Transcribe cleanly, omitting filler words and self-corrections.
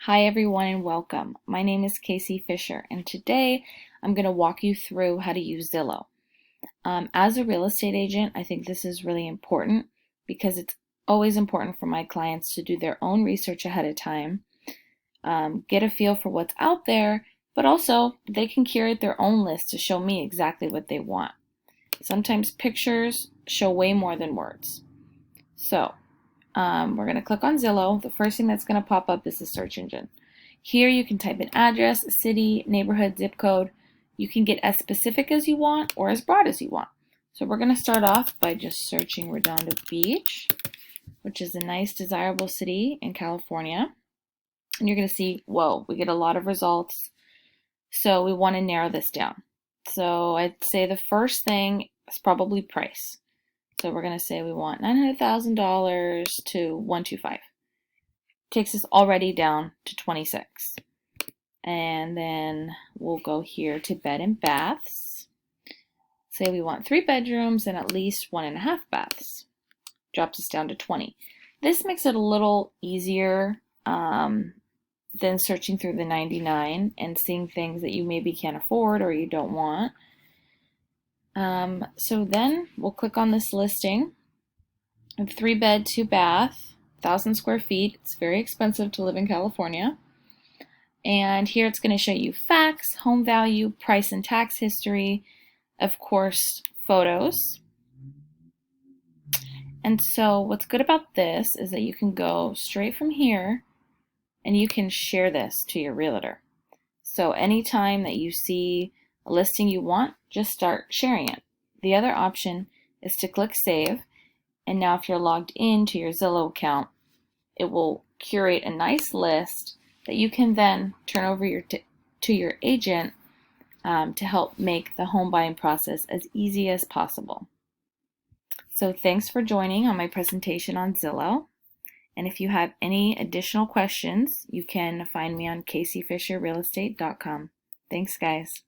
Hi everyone and welcome. My name is Casey Fisher and today I'm going to walk you through how to use Zillow. As a real estate agent, I think this is really important because it's always important for my clients to do their own research ahead of time, get a feel for what's out there, but also they can curate their own list to show me exactly what they want. Sometimes pictures show way more than words. So we're going to click on Zillow. The first thing that's going to pop up is the search engine. Here you can type in address, city, neighborhood, zip code. You can get as specific as you want or as broad as you want. So we're going to start off by just searching Redondo Beach, which is a nice, desirable city in California. And you're going to see, whoa, we get a lot of results. So we want to narrow this down. So I'd say the first thing is probably price. So we're going to say we want $900,000 to 125. Takes us already down to 26. And then we'll go here to bed and baths. Say we want 3 bedrooms and at least 1.5 baths. Drops us down to 20. This makes it a little easier than searching through the 99 and seeing things that you maybe can't afford or you don't want. So then we'll click on this listing. 3 bed, 2 bath, 1,000 square feet. It's very expensive to live in California. And here it's going to show you facts, home value, price and tax history, of course, photos. And so what's good about this is that you can go straight from here and you can share this to your realtor. So anytime that you see a listing you want, just start sharing it. The other option is to click save. And now if you're logged into your Zillow account, it will curate a nice list that you can then turn over to your agent to help make the home buying process as easy as possible. So thanks for joining on my presentation on Zillow. And if you have any additional questions, you can find me on caseyfisherrealestate.com. Thanks, guys.